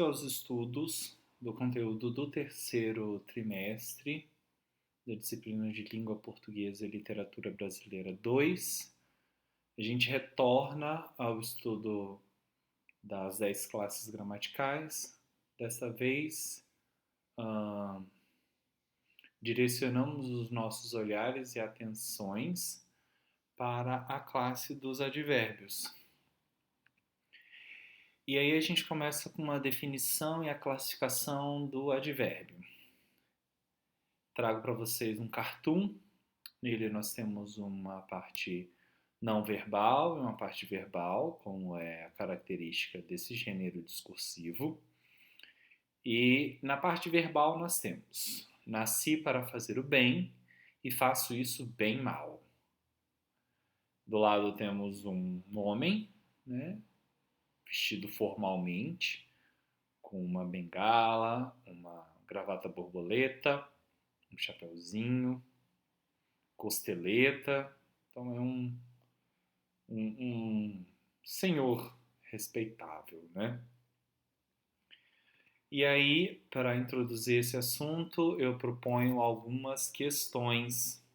início aos estudos do conteúdo do terceiro trimestre da disciplina de Língua Portuguesa e Literatura Brasileira 2. A gente retorna ao estudo das 10 classes gramaticais. Dessa vez, direcionamos os nossos olhares e atenções para a classe dos advérbios. E aí a gente começa com uma definição e a classificação do advérbio. Trago para vocês um cartoon. Nele nós temos uma parte não verbal e uma parte verbal, como é a característica desse gênero discursivo. E na parte verbal nós temos: nasci para fazer o bem e faço isso bem mal. Do lado temos um homem, né, vestido formalmente, com uma bengala, uma gravata borboleta, um chapeuzinho, costeleta. Então é um senhor respeitável, né? E aí, para introduzir esse assunto, eu proponho algumas questões.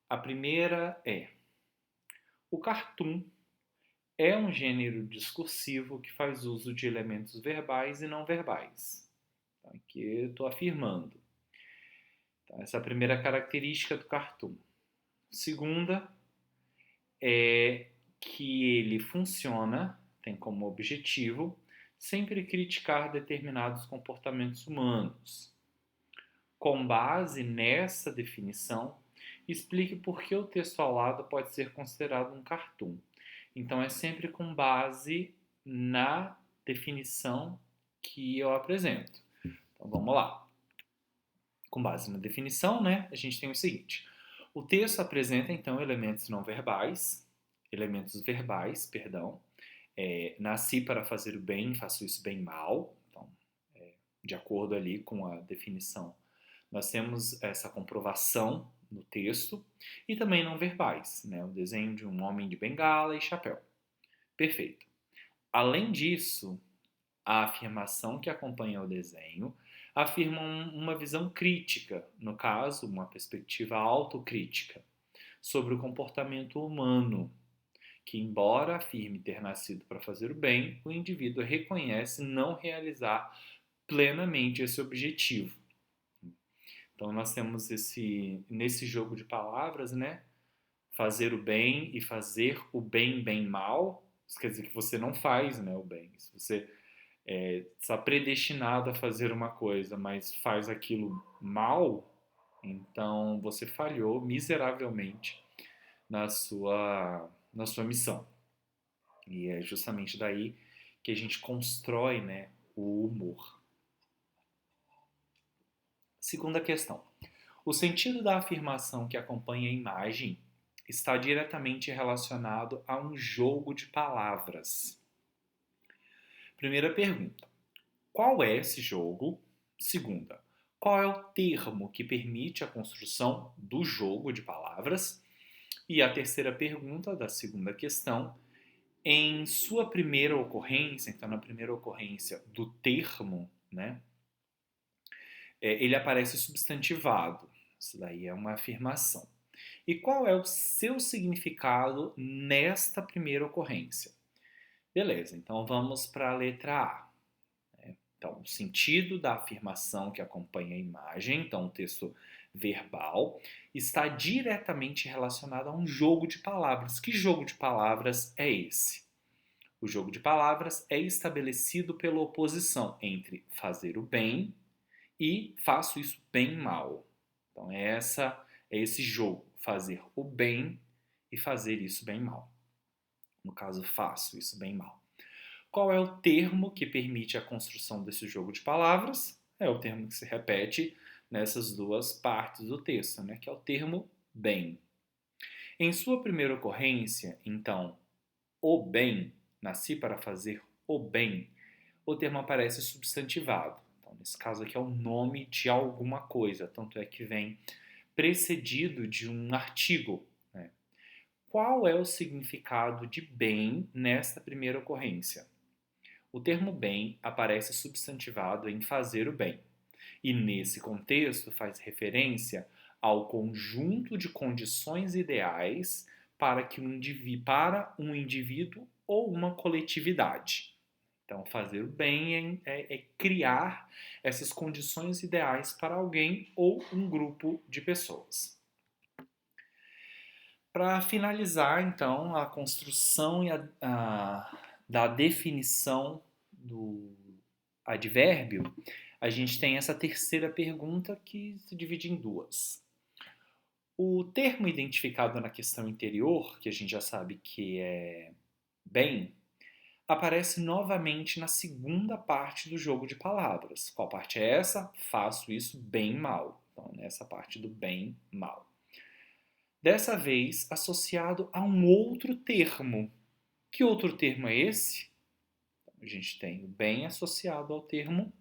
A primeira é: o cartoon é um gênero discursivo que faz uso de elementos verbais e não verbais. Então, aqui eu estou afirmando. Então, essa é a primeira característica do cartoon. Segunda é que ele funciona, tem como objetivo, sempre criticar determinados comportamentos humanos. Com base nessa definição, explique por que o texto ao lado pode ser considerado um cartoon. Então, é sempre com base na definição que eu apresento. Então, vamos lá. Com base na definição, né, a gente tem o seguinte: o texto apresenta, então, elementos verbais, nasci para fazer o bem, faço isso bem mal. Então, de acordo ali com a definição, nós temos essa comprovação no texto, e também não verbais, né, o desenho de um homem de bengala e chapéu. Perfeito. Além disso, a afirmação que acompanha o desenho afirma uma visão crítica, no caso, uma perspectiva autocrítica, sobre o comportamento humano, que, embora afirme ter nascido para fazer o bem, o indivíduo reconhece não realizar plenamente esse objetivo. Então, nós temos nesse jogo de palavras, né? Fazer o bem e fazer o bem bem mal. Isso quer dizer que você não faz, né, o bem. Se você está predestinado a fazer uma coisa, mas faz aquilo mal, então você falhou miseravelmente na sua missão. E é justamente daí que a gente constrói, né, o humor. Segunda questão. O sentido da afirmação que acompanha a imagem está diretamente relacionado a um jogo de palavras. Primeira pergunta: qual é esse jogo? Segunda: qual é o termo que permite a construção do jogo de palavras? E a terceira pergunta da segunda questão: em sua primeira ocorrência, então na primeira ocorrência do termo, né, ele aparece substantivado. Isso daí é uma afirmação. E qual é o seu significado nesta primeira ocorrência? Beleza, então vamos para a letra A. Então, o sentido da afirmação que acompanha a imagem, então o texto verbal, está diretamente relacionado a um jogo de palavras. Que jogo de palavras é esse? O jogo de palavras é estabelecido pela oposição entre fazer o bem e faço isso bem mal. Então, é esse jogo, fazer o bem e fazer isso bem mal. No caso, faço isso bem mal. Qual é o termo que permite a construção desse jogo de palavras? É o termo que se repete nessas duas partes do texto, né? Que é o termo bem. Em sua primeira ocorrência, então, o bem, nasci para fazer o bem, o termo aparece substantivado. Então, nesse caso aqui é o nome de alguma coisa, tanto é que vem precedido de um artigo, né? Qual é o significado de bem nesta primeira ocorrência? O termo bem aparece substantivado em fazer o bem, e nesse contexto faz referência ao conjunto de condições ideais para um indivíduo ou uma coletividade. Então, fazer o bem é criar essas condições ideais para alguém ou um grupo de pessoas. Para finalizar, então, a construção da definição do advérbio, a gente tem essa terceira pergunta que se divide em duas. O termo identificado na questão anterior, que a gente já sabe que é bem, aparece novamente na segunda parte do jogo de palavras. Qual parte é essa? Faço isso bem mal. Então, nessa parte do bem mal. Dessa vez associado a um outro termo. Que outro termo é esse? A gente tem o bem associado ao termo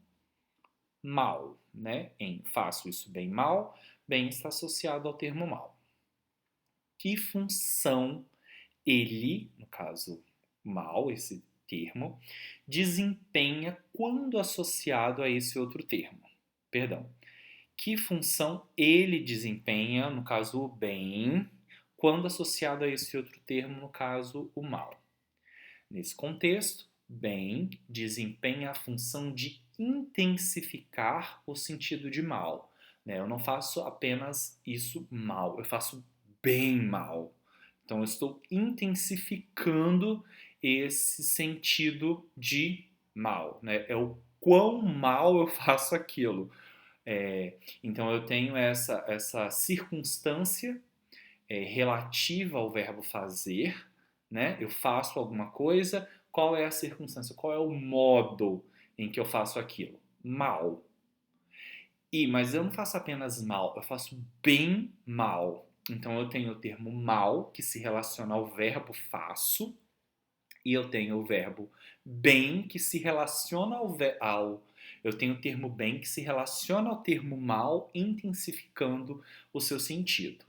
mal, né? Em faço isso bem mal, bem está associado ao termo mal. Que função ele, no caso mal, esse termo, desempenha quando associado a esse outro termo? Perdão. Que função ele desempenha, no caso o bem, quando associado a esse outro termo, no caso o mal? Nesse contexto, bem desempenha a função de intensificar o sentido de mal. Né? Eu não faço apenas isso mal, eu faço bem mal. Então, eu estou intensificando esse sentido de mal. Né? É o quão mal eu faço aquilo. Então, eu tenho essa circunstância relativa ao verbo fazer, né? Eu faço alguma coisa, qual é a circunstância? Qual é o modo em que eu faço aquilo? Mal. Mas eu não faço apenas mal, eu faço bem mal. Então eu tenho o termo mal, que se relaciona ao verbo faço, e eu tenho o verbo bem, que se relaciona eu tenho o termo bem, que se relaciona ao termo mal, intensificando o seu sentido.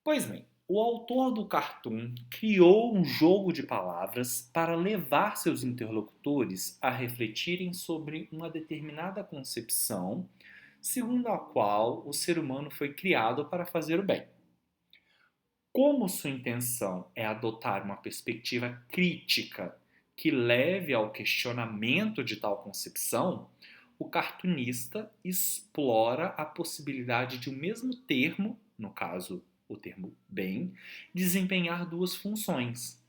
Pois bem, o autor do cartoon criou um jogo de palavras para levar seus interlocutores a refletirem sobre uma determinada concepção, segundo a qual o ser humano foi criado para fazer o bem. Como sua intenção é adotar uma perspectiva crítica que leve ao questionamento de tal concepção, o cartunista explora a possibilidade de um mesmo termo, no caso o termo bem, desempenhar duas funções.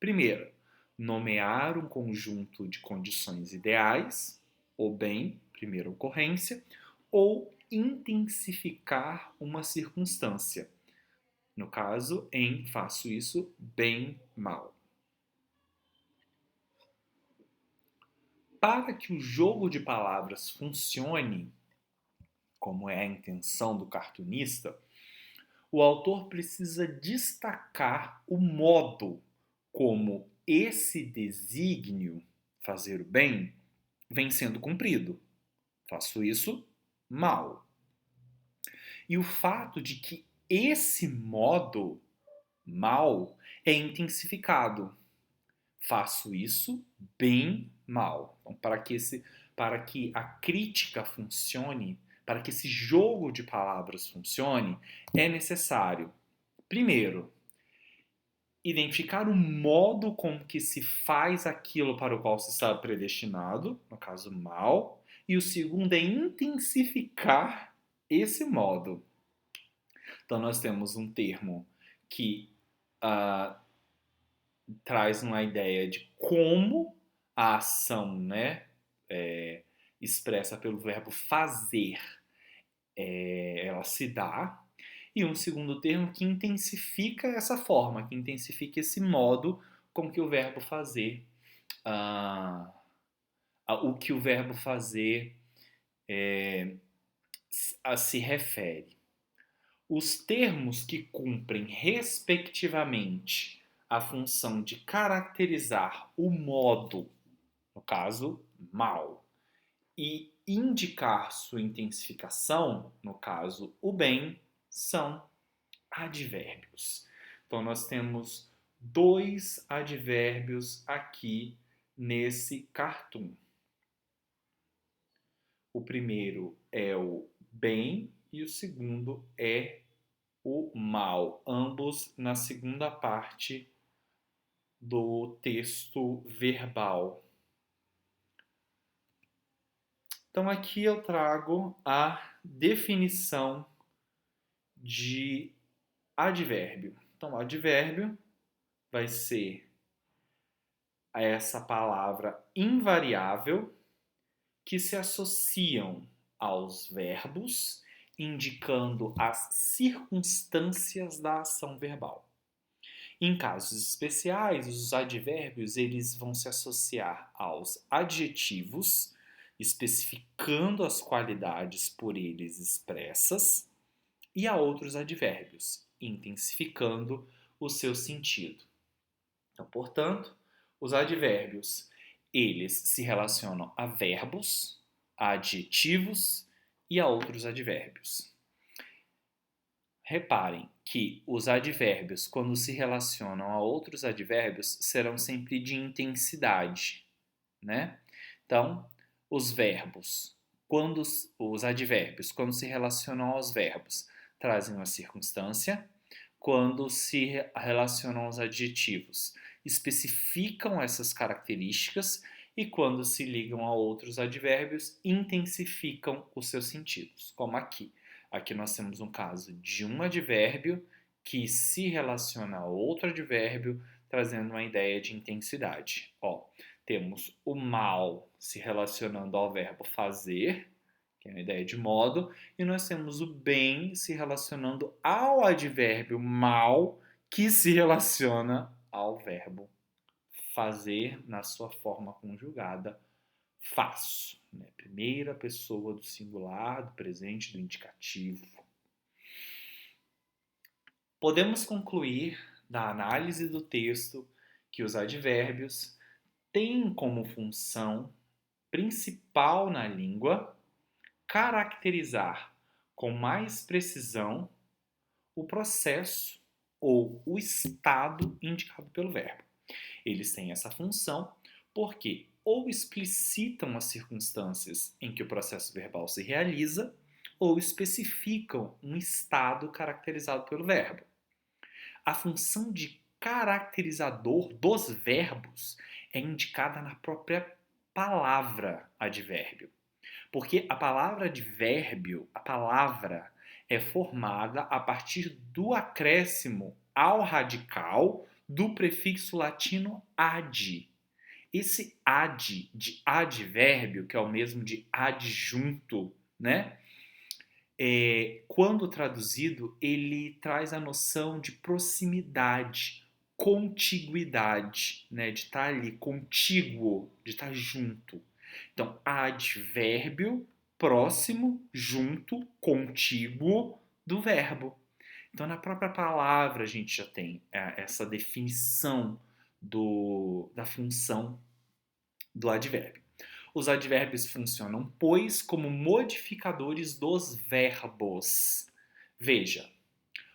Primeiro, nomear um conjunto de condições ideais, o bem, primeira ocorrência, ou intensificar uma circunstância. No caso, em faço isso bem mal. Para que o jogo de palavras funcione, como é a intenção do cartunista, o autor precisa destacar o modo como esse desígnio, fazer o bem, vem sendo cumprido. Faço isso mal. E o fato de que esse modo mal é intensificado. Faço isso bem mal. Então, para que a crítica funcione, para que esse jogo de palavras funcione, é necessário, primeiro, identificar o modo com que se faz aquilo para o qual se está predestinado, no caso mal, e o segundo é intensificar esse modo. Então, nós temos um termo que traz uma ideia de como a ação, né, expressa pelo verbo fazer, ela se dá, e um segundo termo que intensifica essa forma, que intensifica esse modo com que o verbo fazer, o que o verbo fazer se refere. Os termos que cumprem, respectivamente, a função de caracterizar o modo, no caso, mal, e indicar sua intensificação, no caso, o bem, são advérbios. Então, nós temos dois advérbios aqui nesse cartoon. O primeiro é o bem e o segundo é o mal, ambos na segunda parte do texto verbal. Então aqui eu trago a definição de advérbio. Então, advérbio vai ser essa palavra invariável que se associam aos verbos, indicando as circunstâncias da ação verbal. Em casos especiais, os advérbios eles vão se associar aos adjetivos, especificando as qualidades por eles expressas, e a outros advérbios, intensificando o seu sentido. Então, portanto, os advérbios, eles se relacionam a verbos, a adjetivos e a outros advérbios. Reparem que os advérbios, quando se relacionam a outros advérbios, serão sempre de intensidade, né? Então, os verbos, os advérbios, quando se relacionam aos verbos, trazem uma circunstância. Quando se relacionam aos adjetivos, especificam essas características e quando se ligam a outros advérbios, intensificam os seus sentidos, como aqui. Aqui nós temos um caso de um advérbio que se relaciona a outro advérbio, trazendo uma ideia de intensidade. Ó, temos o mal se relacionando ao verbo fazer, que é uma ideia de modo, e nós temos o bem se relacionando ao advérbio mal, que se relaciona ao verbo fazer na sua forma conjugada, faço, né? Primeira pessoa do singular, do presente, do indicativo. Podemos concluir da análise do texto que os advérbios têm como função principal na língua caracterizar com mais precisão o processo ou o estado indicado pelo verbo. Eles têm essa função porque ou explicitam as circunstâncias em que o processo verbal se realiza ou especificam um estado caracterizado pelo verbo. A função de caracterizador dos verbos é indicada na própria palavra advérbio. Porque a palavra advérbio, a palavra, é formada a partir do acréscimo ao radical do prefixo latino ad. Esse ad de advérbio, que é o mesmo de adjunto, né? Quando traduzido, ele traz a noção de proximidade, contiguidade, né? De estar ali contíguo, de estar junto. Então, advérbio próximo, junto, contíguo do verbo. Então, na própria palavra, a gente já tem essa definição da função do advérbio. Os advérbios funcionam, pois, como modificadores dos verbos. Veja,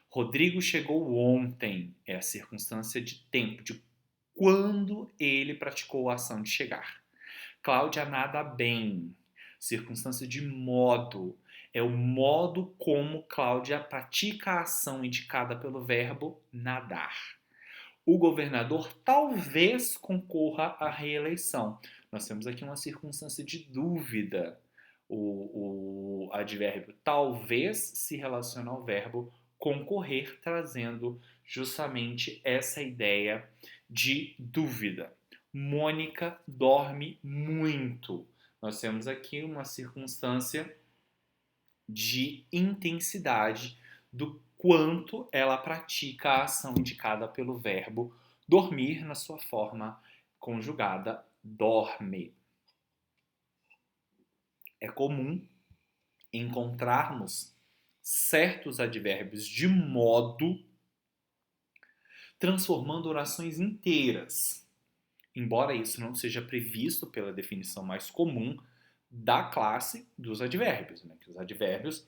Rodrigo chegou ontem, é a circunstância de tempo, de quando ele praticou a ação de chegar. Cláudia nada bem, circunstância de modo, é o modo como Cláudia pratica a ação indicada pelo verbo nadar. O governador talvez concorra à reeleição. Nós temos aqui uma circunstância de dúvida. O advérbio talvez se relaciona ao verbo concorrer, trazendo justamente essa ideia de dúvida. Mônica dorme muito. Nós temos aqui uma circunstância de intensidade do quanto ela pratica a ação indicada pelo verbo dormir na sua forma conjugada dorme. É comum encontrarmos certos advérbios de modo transformando orações inteiras, embora isso não seja previsto pela definição mais comum da classe dos advérbios, né? Que os advérbios,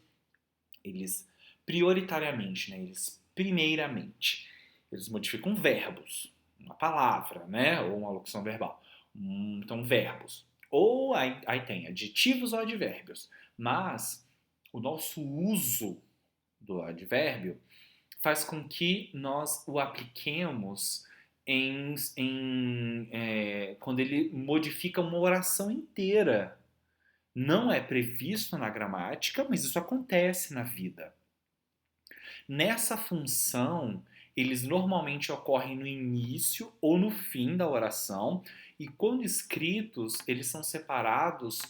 eles prioritariamente, né? Eles primeiramente, eles modificam verbos, uma palavra, né? Ou uma locução verbal. Então, verbos. Ou aí tem adjetivos ou advérbios. Mas o nosso uso do advérbio faz com que nós o apliquemos quando ele modifica uma oração inteira. Não é previsto na gramática, mas isso acontece na vida. Nessa função, eles normalmente ocorrem no início ou no fim da oração, e quando escritos, eles são separados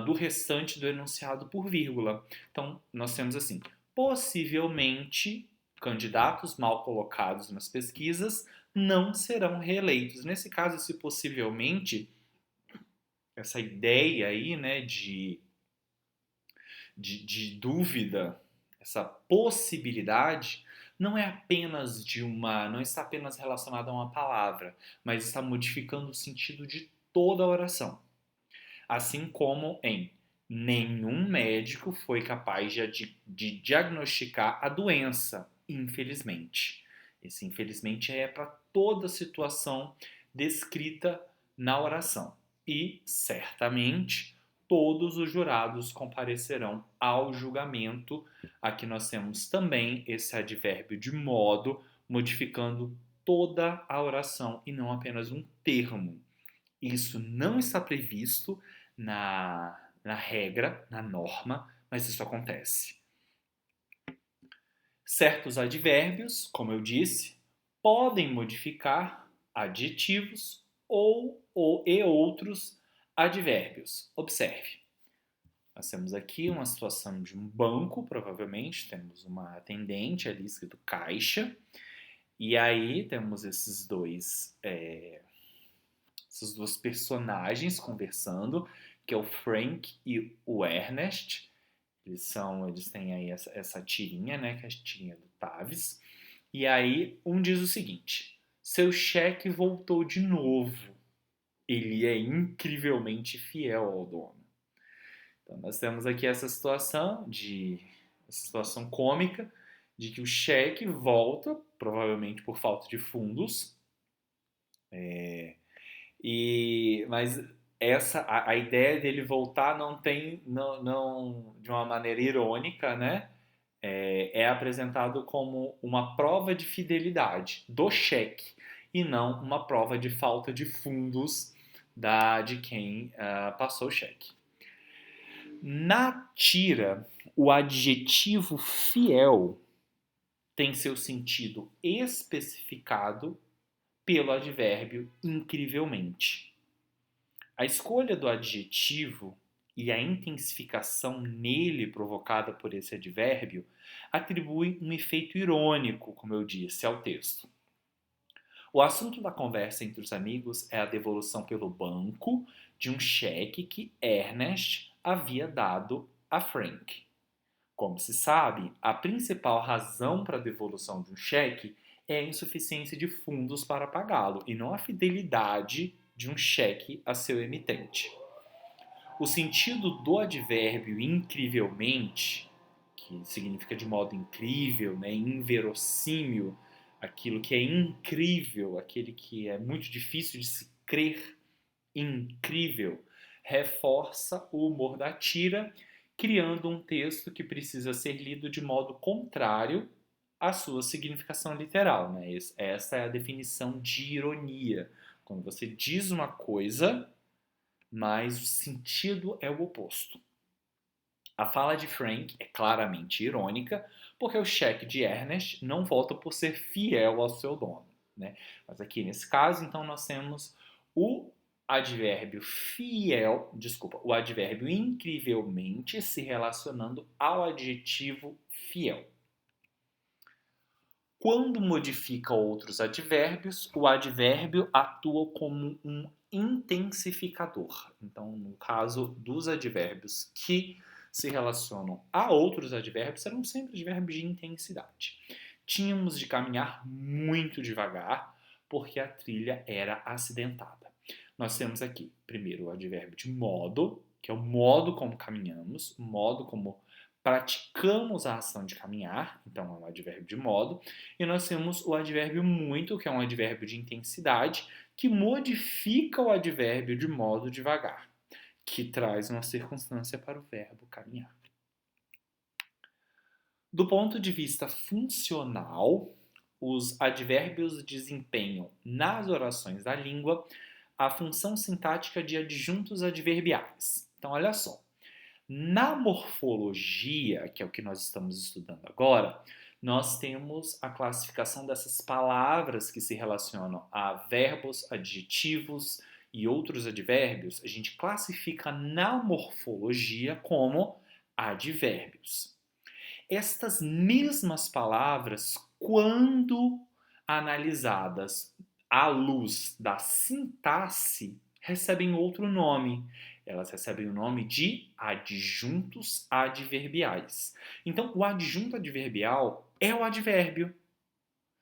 do restante do enunciado por vírgula. Então, nós temos assim: possivelmente, candidatos mal colocados nas pesquisas não serão reeleitos. Nesse caso, esse possivelmente, essa ideia aí, né, de dúvida, essa possibilidade, não está apenas relacionada a uma palavra, mas está modificando o sentido de toda a oração. Assim como em nenhum médico foi capaz de diagnosticar a doença, infelizmente. Esse infelizmente é para toda situação descrita na oração. E certamente todos os jurados comparecerão ao julgamento. Aqui nós temos também esse advérbio de modo, modificando toda a oração e não apenas um termo. Isso não está previsto na regra, na norma, mas isso acontece. Certos advérbios, como eu disse, podem modificar adjetivos e outros advérbios. Observe. Nós temos aqui uma situação de um banco, provavelmente, temos uma atendente ali escrito caixa, e aí temos essas duas personagens conversando, que é o Frank e o Ernest. Eles têm aí essa tirinha, né, que é a tirinha do Tavis. E aí um diz o seguinte: seu cheque voltou de novo. Ele é incrivelmente fiel ao dono. Então nós temos aqui essa situação cômica de que o cheque volta, provavelmente por falta de fundos, mas a ideia dele voltar não tem de uma maneira irônica, né? É apresentado como uma prova de fidelidade do cheque e não uma prova de falta de fundos de quem passou o cheque. Na tira, o adjetivo fiel tem seu sentido especificado pelo advérbio incrivelmente. A escolha do adjetivo e a intensificação nele provocada por esse advérbio atribui um efeito irônico, como eu disse, ao texto. O assunto da conversa entre os amigos é a devolução pelo banco de um cheque que Ernest havia dado a Frank. Como se sabe, a principal razão para a devolução de um cheque é a insuficiência de fundos para pagá-lo e não a fidelidade de um cheque a seu emitente. O sentido do advérbio incrivelmente, que significa de modo incrível, né, inverossímil, aquilo que é incrível, aquele que é muito difícil de se crer, incrível, reforça o humor da tira, criando um texto que precisa ser lido de modo contrário à sua significação literal. Né? Essa é a definição de ironia. Quando você diz uma coisa, mas o sentido é o oposto. A fala de Frank é claramente irônica, porque o cheque de Ernest não volta por ser fiel ao seu dono. Né? Mas aqui nesse caso, então, nós temos o advérbio o advérbio incrivelmente se relacionando ao adjetivo fiel. Quando modifica outros advérbios, o advérbio atua como um intensificador. Então, no caso dos advérbios que se relacionam a outros advérbios, serão sempre advérbios de intensidade. Tínhamos de caminhar muito devagar, porque a trilha era acidentada. Nós temos aqui, primeiro, o advérbio de modo, que é o modo como caminhamos, o modo como praticamos a ação de caminhar, então é um advérbio de modo, e nós temos o advérbio muito, que é um advérbio de intensidade, que modifica o advérbio de modo devagar, que traz uma circunstância para o verbo caminhar. Do ponto de vista funcional, os advérbios desempenham nas orações da língua a função sintática de adjuntos adverbiais. Então, olha só. Na morfologia, que é o que nós estamos estudando agora, nós temos a classificação dessas palavras que se relacionam a verbos, adjetivos e outros advérbios. A gente classifica na morfologia como advérbios. Estas mesmas palavras, quando analisadas à luz da sintaxe, recebem outro nome. Elas recebem o nome de adjuntos adverbiais. Então, o adjunto adverbial é o advérbio,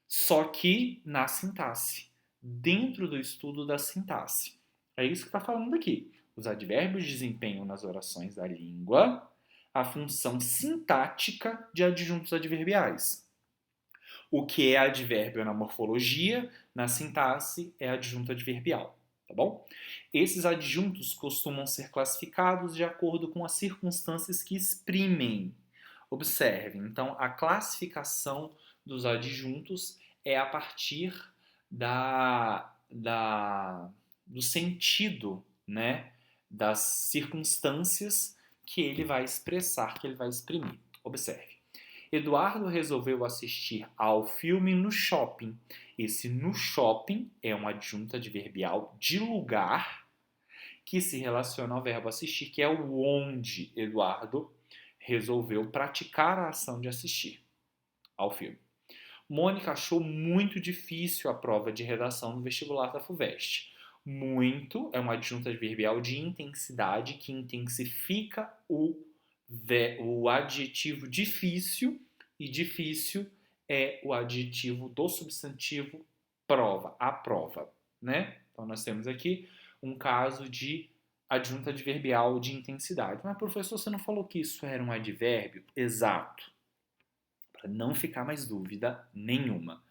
só que na sintaxe, dentro do estudo da sintaxe. É isso que está falando aqui. Os advérbios desempenham nas orações da língua a função sintática de adjuntos adverbiais. O que é advérbio na morfologia, na sintaxe, é adjunto adverbial. Tá bom? Esses adjuntos costumam ser classificados de acordo com as circunstâncias que exprimem. Observe, então, a classificação dos adjuntos é a partir do sentido, né, das circunstâncias que ele vai expressar, que ele vai exprimir. Observe. Eduardo resolveu assistir ao filme no shopping. Esse no shopping é um adjunto adverbial de lugar que se relaciona ao verbo assistir, que é o onde Eduardo resolveu praticar a ação de assistir ao filme. Mônica achou muito difícil a prova de redação no vestibular da FUVEST. Muito é um adjunto adverbial de intensidade que intensifica o adjetivo difícil, e difícil é o adjetivo do substantivo prova, a prova, né? Então nós temos aqui um caso de adjunto adverbial de intensidade. Mas professor, você não falou que isso era um advérbio? Exato. Para não ficar mais dúvida nenhuma.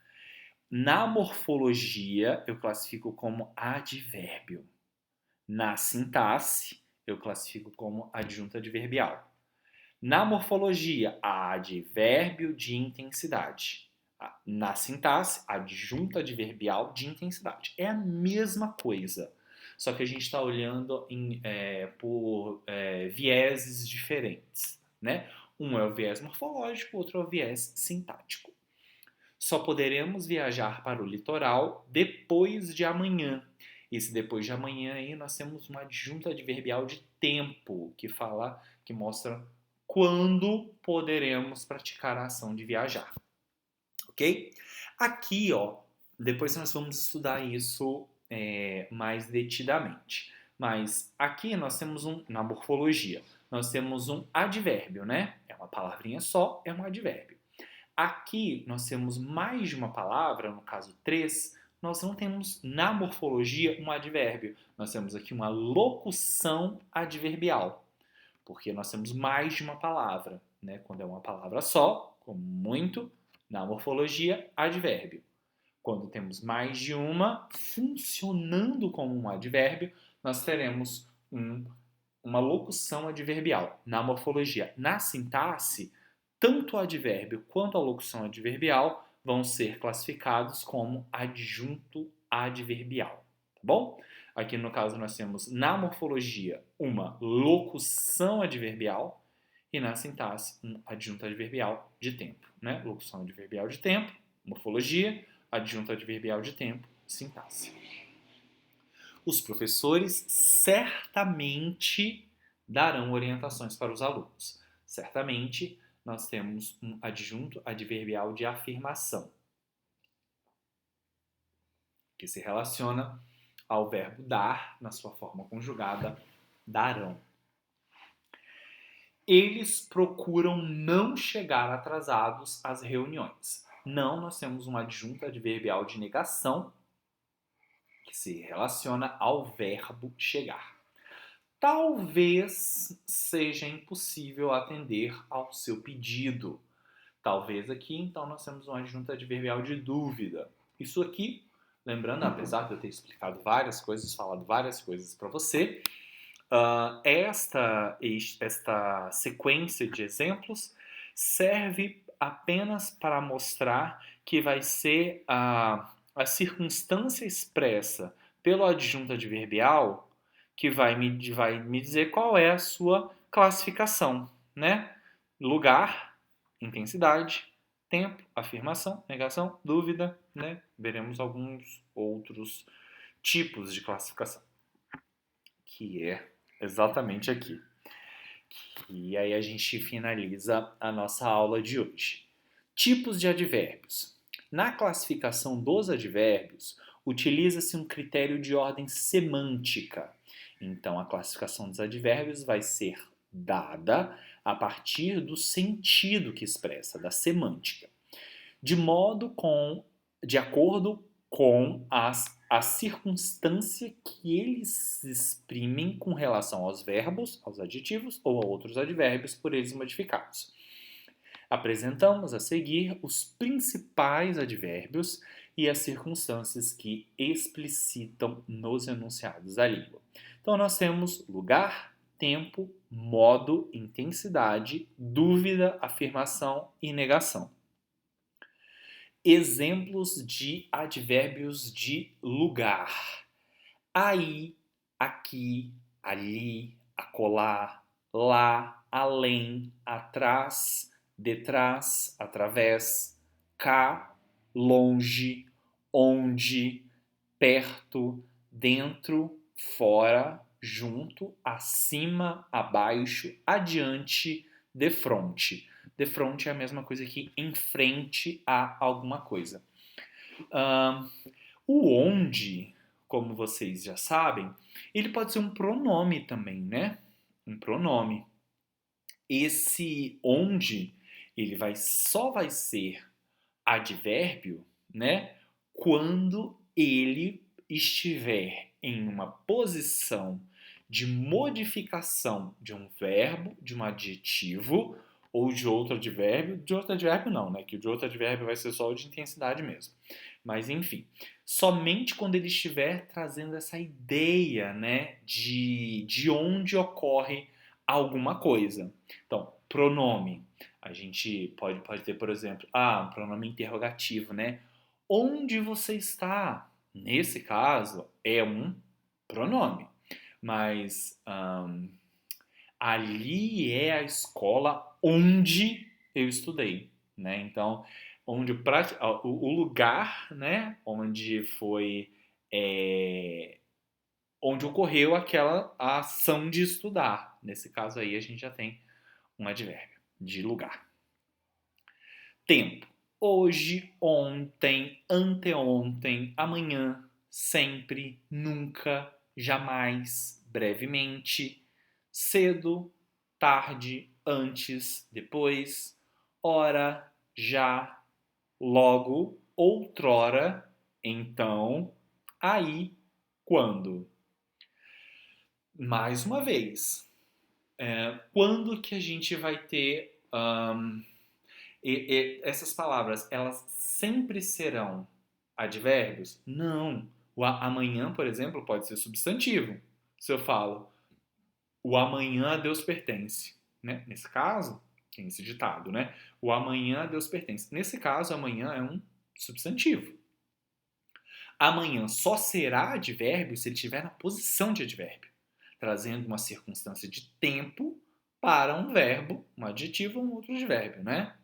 Na morfologia, eu classifico como advérbio. Na sintaxe, eu classifico como adjunto adverbial. Na morfologia, advérbio de intensidade. Na sintaxe, adjunto adverbial de intensidade. É a mesma coisa, só que a gente está olhando por vieses diferentes, né? Um é o viés morfológico, outro é o viés sintático. Só poderemos viajar para o litoral depois de amanhã. Esse depois de amanhã aí nós temos uma adjunta adverbial de tempo que mostra quando poderemos praticar a ação de viajar. Ok? Aqui, ó, depois nós vamos estudar isso mais detidamente. Mas aqui nós temos na morfologia, nós temos um advérbio, né? É uma palavrinha só, é um advérbio. Aqui nós temos mais de uma palavra, no caso 3, nós não temos na morfologia um advérbio. Nós temos aqui uma locução adverbial, porque nós temos mais de uma palavra, né? Quando é uma palavra só, como muito, na morfologia, advérbio. Quando temos mais de uma funcionando como um advérbio, nós teremos uma locução adverbial na morfologia. Na sintaxe, tanto o advérbio quanto a locução adverbial vão ser classificados como adjunto adverbial, tá bom? Aqui no caso nós temos na morfologia uma locução adverbial e na sintaxe um adjunto adverbial de tempo, né? Locução adverbial de tempo, morfologia, adjunto adverbial de tempo, sintaxe. Os professores certamente darão orientações para os alunos. Certamente nós temos um adjunto adverbial de afirmação, que se relaciona ao verbo dar, na sua forma conjugada, darão. Eles procuram não chegar atrasados às reuniões. Não, nós temos um adjunto adverbial de negação, que se relaciona ao verbo chegar. talvez seja impossível atender ao seu pedido. Talvez aqui, então, nós temos uma adjunta adverbial de dúvida. Isso aqui, lembrando, apesar de eu ter explicado várias coisas, falado várias coisas para você, esta sequência de exemplos serve apenas para mostrar que vai ser a circunstância expressa pelo adjunto adverbial que vai me dizer qual é a sua classificação, né? Lugar, intensidade, tempo, afirmação, negação, dúvida, né? Veremos alguns outros tipos de classificação, que é exatamente aqui. E aí a gente finaliza a nossa aula de hoje. Tipos de advérbios. Na classificação dos advérbios, utiliza-se um critério de ordem semântica. Então, a classificação dos advérbios vai ser dada a partir do sentido que expressa, da semântica, de acordo com a circunstância que eles exprimem com relação aos verbos, aos adjetivos ou a outros advérbios por eles modificados. Apresentamos a seguir os principais advérbios e as circunstâncias que explicitam nos enunciados da língua. Então, nós temos lugar, tempo, modo, intensidade, dúvida, afirmação e negação. Exemplos de advérbios de lugar: aí, aqui, ali, acolá, lá, além, atrás, detrás, através, cá, longe, onde, perto, dentro, fora, junto, acima, abaixo, adiante, defronte. Defronte é a mesma coisa que em frente a alguma coisa. O onde, como vocês já sabem, ele pode ser um pronome também, né? Um pronome. Esse onde, ele só vai ser advérbio, né? Quando ele estiver em uma posição de modificação de um verbo, de um adjetivo ou de outro advérbio não, né? Que o de outro advérbio vai ser só o de intensidade mesmo. Mas enfim, somente quando ele estiver trazendo essa ideia, né, de onde ocorre alguma coisa. Então, pronome. A gente pode ter, por exemplo, um pronome interrogativo, né? Onde você está? Nesse caso, é um pronome. Mas ali é a escola onde eu estudei, né? Então, o lugar, né? Onde foi, onde ocorreu aquela ação de estudar. Nesse caso aí, a gente já tem um advérbio de lugar. Tempo. Hoje, ontem, anteontem, amanhã, sempre, nunca, jamais, brevemente, cedo, tarde, antes, depois, ora, já, logo, outrora, então, aí, quando. Mais uma vez, quando que a gente vai ter essas palavras? Elas sempre serão advérbios? Não. O amanhã, por exemplo, pode ser substantivo. Se eu falo, o amanhã a Deus pertence, né? Nesse caso, tem esse ditado, né? O amanhã a Deus pertence. Nesse caso, amanhã é um substantivo. Amanhã só será advérbio se ele estiver na posição de advérbio, trazendo uma circunstância de tempo para um verbo, um adjetivo ou um outro advérbio, né?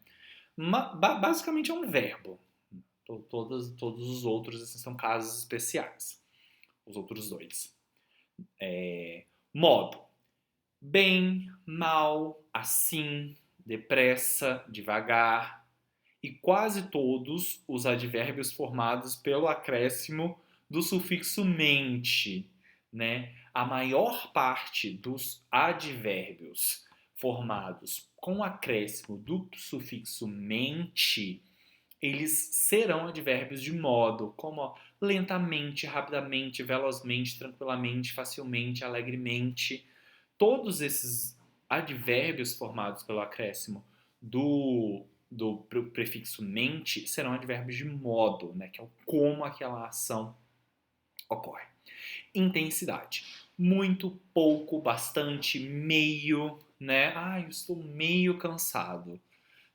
Basicamente é um verbo. Todos os outros esses são casos especiais. Os outros dois. Modo. Bem, mal, assim, depressa, devagar. E quase todos os advérbios formados pelo acréscimo do sufixo mente, né? A maior parte dos advérbios formados com o acréscimo do sufixo mente, eles serão advérbios de modo, como lentamente, rapidamente, velozmente, tranquilamente, facilmente, alegremente. todos esses advérbios formados pelo acréscimo do prefixo mente serão advérbios de modo, né, que é o como aquela ação ocorre. Intensidade. Muito, pouco, bastante, meio, né? Ah, eu estou meio cansado.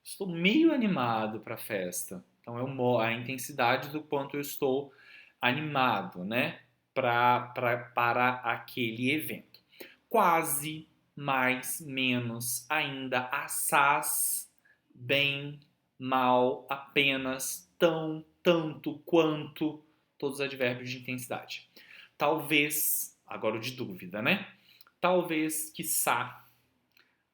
Estou meio animado para a festa. Então é a intensidade do quanto eu estou animado, né? Para aquele evento. Quase, mais, menos, ainda, assaz, bem, mal, apenas, tão, tanto, quanto, todos os advérbios de intensidade. Talvez, agora o de dúvida, né? Talvez, quiçá,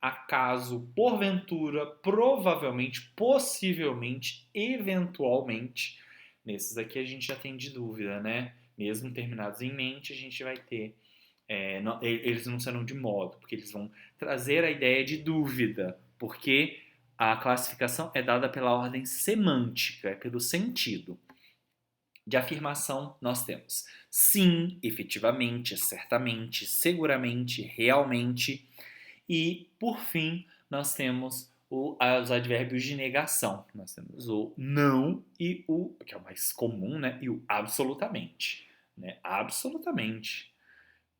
acaso, porventura, provavelmente, possivelmente, eventualmente. Nesses aqui a gente já tem de dúvida, né? Mesmo terminados em mente, a gente vai ter. Eles não serão de modo, porque eles vão trazer a ideia de dúvida, porque a classificação é dada pela ordem semântica, é pelo sentido. De afirmação, nós temos sim, efetivamente, certamente, seguramente, realmente. E, por fim, nós temos os advérbios de negação. Nós temos o não e o, que é o mais comum, né? E o absolutamente. Né? Absolutamente.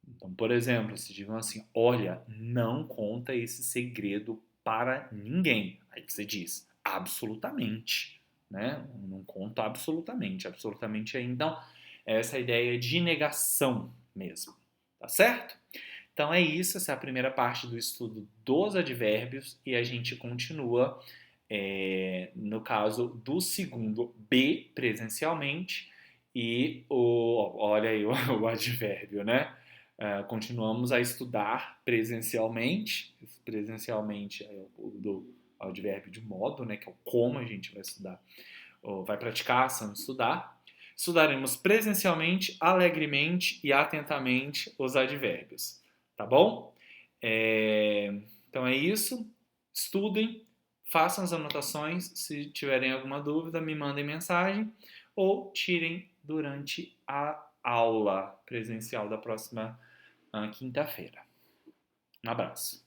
Então, por exemplo, se digam assim, olha, não conta esse segredo para ninguém. Aí você diz, absolutamente, né? Não conta absolutamente. Absolutamente é, então, essa ideia de negação mesmo, tá certo? Então é isso, essa é a primeira parte do estudo dos advérbios e a gente continua, no caso do segundo B, presencialmente, e olha aí o advérbio, né? Continuamos a estudar presencialmente é do advérbio de modo, né? Que é o como a gente vai estudar, ou vai praticar a ação de estudar. Estudaremos presencialmente, alegremente e atentamente os advérbios. Tá bom? Então é isso. Estudem, façam as anotações. Se tiverem alguma dúvida, me mandem mensagem ou tirem durante a aula presencial da próxima quinta-feira. Um abraço.